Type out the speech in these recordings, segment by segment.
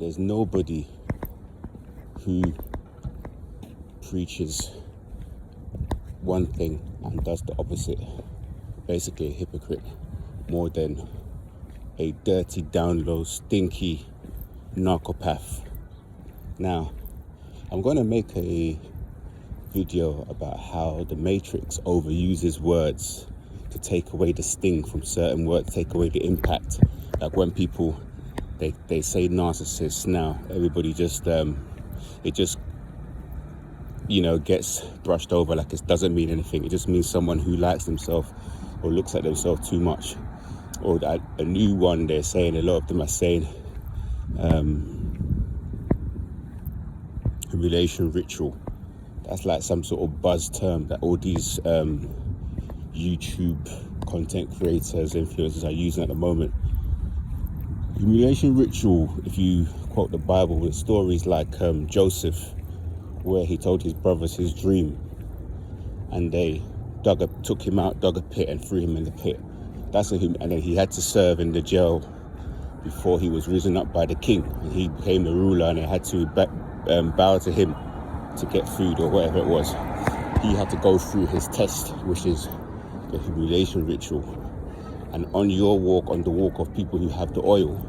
there's nobody who preaches one thing and does the opposite, basically a hypocrite, more than a dirty, down low, stinky narcopath. Now, I'm going to make a video about how the Matrix overuses words to take away the sting from certain words, take away the impact. Like when people, they say narcissists now, everybody just, it just, gets brushed over like it doesn't mean anything. It just means someone who likes themselves or looks at themselves too much. Or that a new one they're saying, a lot of them are saying, humiliation ritual. That's like some sort of buzz term that all these YouTube content creators, influencers are using at the moment. Humiliation ritual, if you quote the Bible with stories like Joseph, where he told his brothers his dream and they took him out, dug a pit and threw him in the pit. And then he had to serve in the jail before he was risen up by the king. And he became the ruler and they had to bow to him to get food or whatever it was. He had to go through his test, which is the humiliation ritual. And on your walk, on the walk of people who have the oil,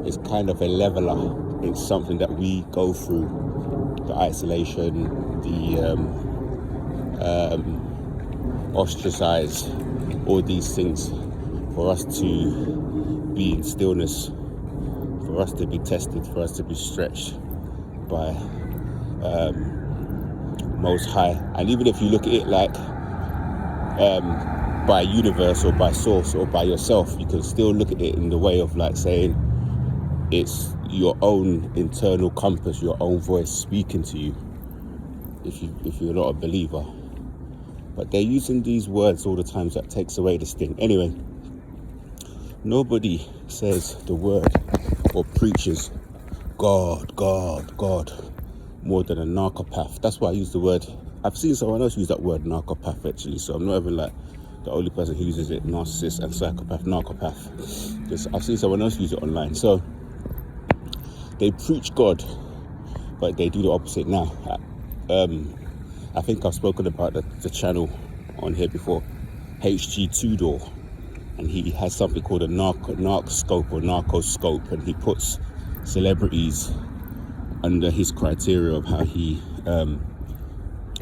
it's kind of a leveler. It's something that we go through, the isolation, the ostracize, all these things, for us to be in stillness, for us to be tested, for us to be stretched by Most High. And even if you look at it like by universe or by source or by yourself, you can still look at it in the way of like saying it's your own internal compass, your own voice speaking to you, if you're not a believer. But they're using these words all the time, so that takes away the sting. Anyway, nobody says the word or preaches God more than a narcopath. That's why I use the word. I've seen someone else use that word narcopath actually, so I'm not even like the only person who uses it, narcissist and psychopath, narcopath. Because I've seen someone else use it online. So they preach God, but they do the opposite. Now, I think I've spoken about the channel on here before, HG Tudor, and he has something called a narcoscope or narcoscope, and he puts celebrities under his criteria of how he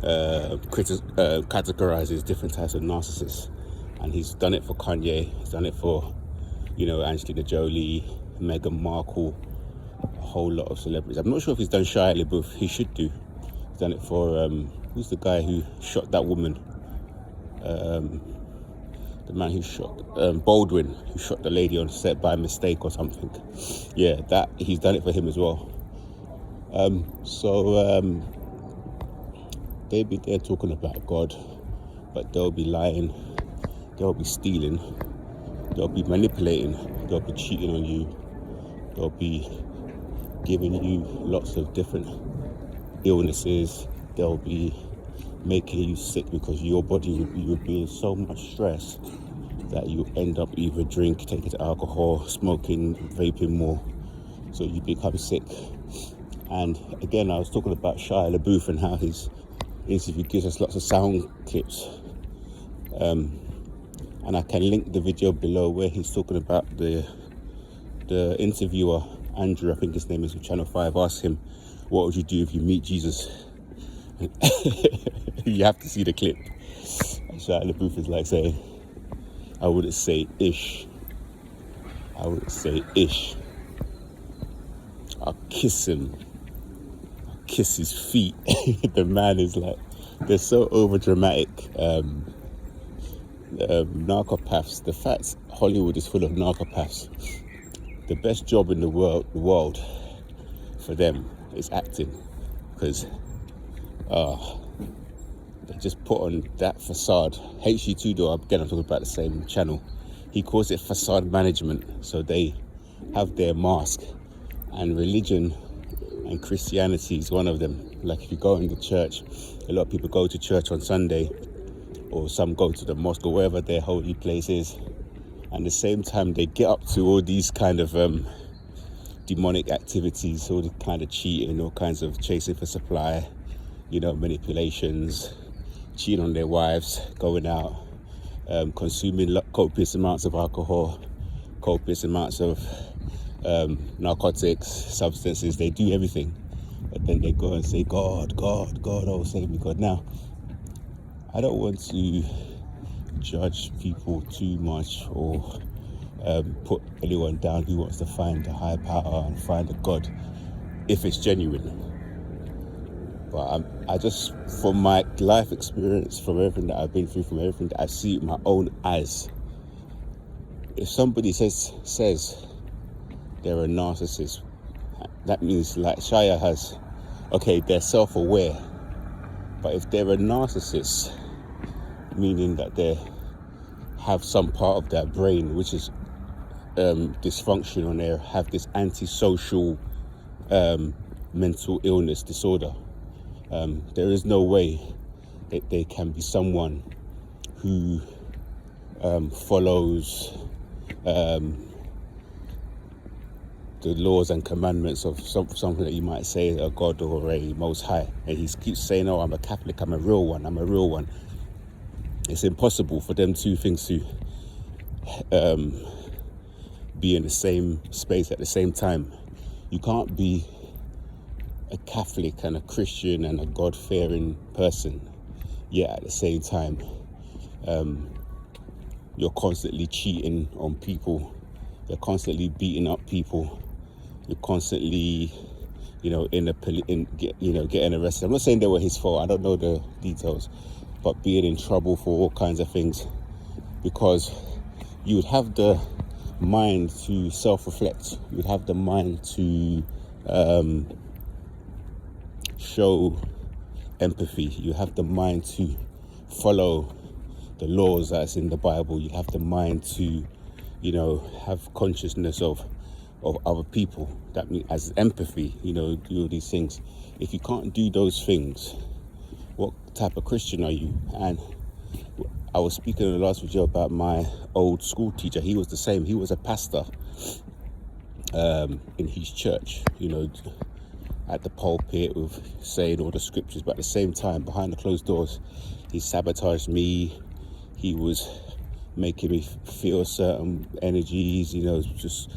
categorizes different types of narcissists. And he's done it for Kanye, he's done it for, Angelina Jolie, Meghan Markle, a whole lot of celebrities. I'm not sure if he's done Shia LaBeouf. He should do. He's done it for who's the guy who shot that woman? The man who shot Baldwin, who shot the lady on set by mistake or something. Yeah, that he's done it for him as well. They'll be there talking about God, but they'll be lying, they'll be stealing, they'll be manipulating, they'll be cheating on you, they'll be giving you lots of different illnesses, they'll be making you sick because your body will be in so much stress that you end up either taking alcohol, smoking, vaping more, so you become sick. And again, I was talking about Shia LaBeouf and how his interview gives us lots of sound clips, and I can link the video below where he's talking about the interviewer, Andrew, I think his name is, from Channel 5, asked him, what would you do if you meet Jesus? You have to see the clip. And Shia LaBeouf is like saying, I wouldn't say ish. I'll kiss him. I'll kiss his feet. The man is like, they're so over dramatic. Narcopaths. The fact Hollywood is full of narcopaths. The best job in the world for them is acting, because they just put on that facade. HG Tudor, again, I'm talking about the same channel. He calls it facade management. So they have their mask, and religion and Christianity is one of them. Like if you go into church, a lot of people go to church on Sunday, or some go to the mosque or wherever their holy place is. And at the same time, they get up to all these kind of demonic activities, all the kind of cheating, all kinds of chasing for supply, manipulations, cheating on their wives, going out, consuming copious amounts of alcohol, copious amounts of narcotics, substances. They do everything, but then they go and say, God, God, God, oh, save me, God. Now, I don't want to judge people too much or put anyone down who wants to find a higher power and find a God if it's genuine. But I just, from my life experience, from everything that I've been through, from everything that I see with my own eyes, if somebody says they're a narcissist, that means, like Shia has, okay, they're self-aware. But if they're a narcissist, meaning that they have some part of their brain which is dysfunction, or they have this antisocial mental illness disorder, there is no way that they can be someone who follows the laws and commandments of something that you might say a God or a Most High. And he keeps saying, oh, I'm a Catholic, I'm a real one. It's impossible for them two things to be in the same space at the same time. You can't be a Catholic and a Christian and a God-fearing person, yet at the same time you're constantly cheating on people, you're constantly beating up people, you're constantly getting arrested. I'm not saying they were his fault, I don't know the details, but being in trouble for all kinds of things, because you would have the mind to self-reflect, you would have the mind to show empathy, you have the mind to follow the laws that's in the Bible, you have the mind to have consciousness of other people. That means as empathy, do all these things. If you can't do those things, what type of Christian are you? And I was speaking in the last video about my old school teacher. He was the same. He was a pastor in his church, at the pulpit with saying all the scriptures, but at the same time, behind the closed doors, he sabotaged me. He was making me feel certain energies, just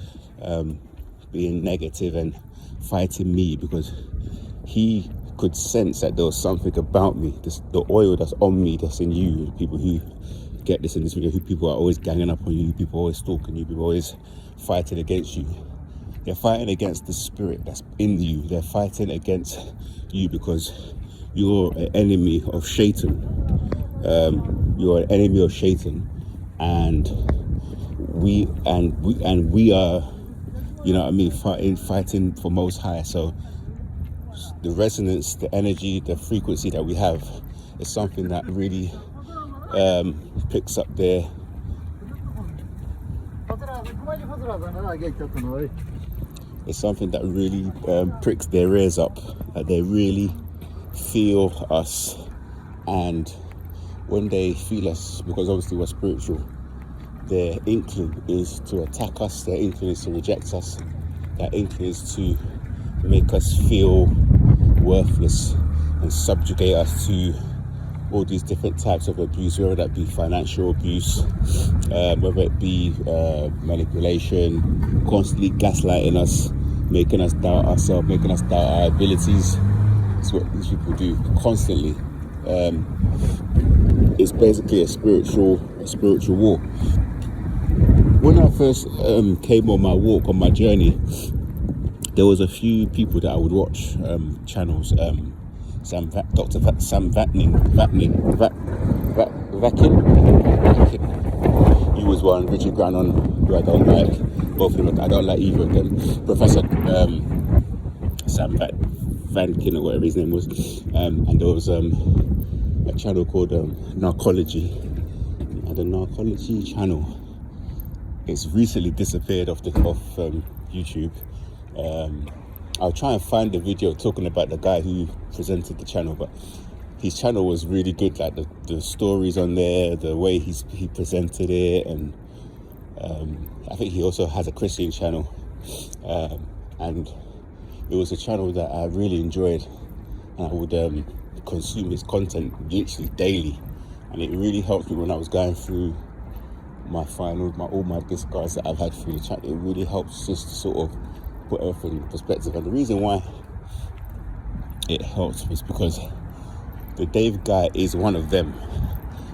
being negative and fighting me, because he could sense that there was something about me, the oil that's on me, that's in you. The people who get this in this video, who people are always ganging up on you, people always stalking you, people always fighting against you. They're fighting against the spirit that's in you. They're fighting against you because you're an enemy of Satan. You're an enemy of Satan, and we are, fighting for Most High. So the resonance, the energy, the frequency that we have is something that really picks up their. It's something that really pricks their ears up. That they really feel us, and when they feel us, because obviously we're spiritual, their inkling is to attack us, their inkling is to reject us, their inkling is to make us feel worthless and subjugate us to all these different types of abuse, whether that be financial abuse, whether it be manipulation, constantly gaslighting us, making us doubt ourselves, making us doubt our abilities. That's what these people do constantly. It's basically a spiritual war. When I first came on my walk, on my journey, there was a few people that I would watch, channels, Dr. Sam Vatkin. He was one. Richard Grannon, who I don't like. Both of them, I don't like either of them. Professor Sam Vatkin, or whatever his name was. And there was a channel called Narcology. And the Narcology channel, it's recently disappeared off YouTube. I'll try and find the video talking about the guy who presented the channel, but his channel was really good. Like the stories on there, the way he presented it, and I think he also has a Christian channel. and it was a channel that I really enjoyed, and I would consume his content literally daily, and it really helped me when I was going through my finals, all my discards that I've had through the chat. It really helps just to sort of put everything in perspective. And the reason why it helps was because the Dave guy is one of them.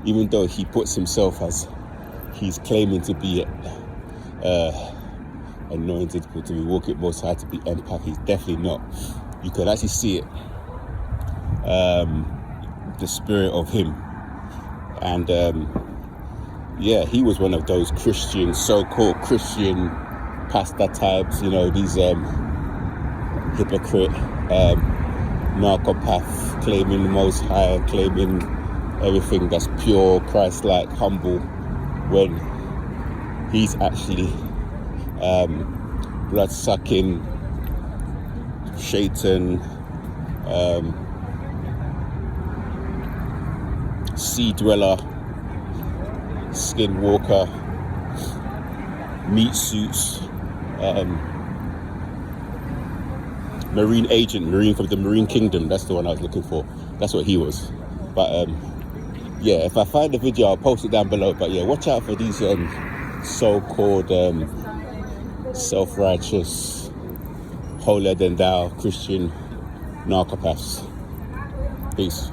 Even though he puts himself as he's claiming to be anointed, to be walking most high, to be empath, he's definitely not. You can actually see it, the spirit of him. And yeah, he was one of those Christian, so-called Christian pastor types, you know, these hypocrite, narcopath, claiming the most high, claiming everything that's pure, Christ-like, humble, when he's actually blood-sucking, Satan, sea dweller, skinwalker, meat suits, marine agent, marine from the Marine Kingdom. That's the one I was looking for. That's what he was. But yeah, if I find the video, I'll post it down below. But yeah, watch out for these so-called self-righteous, holier than thou Christian narcopaths. Peace.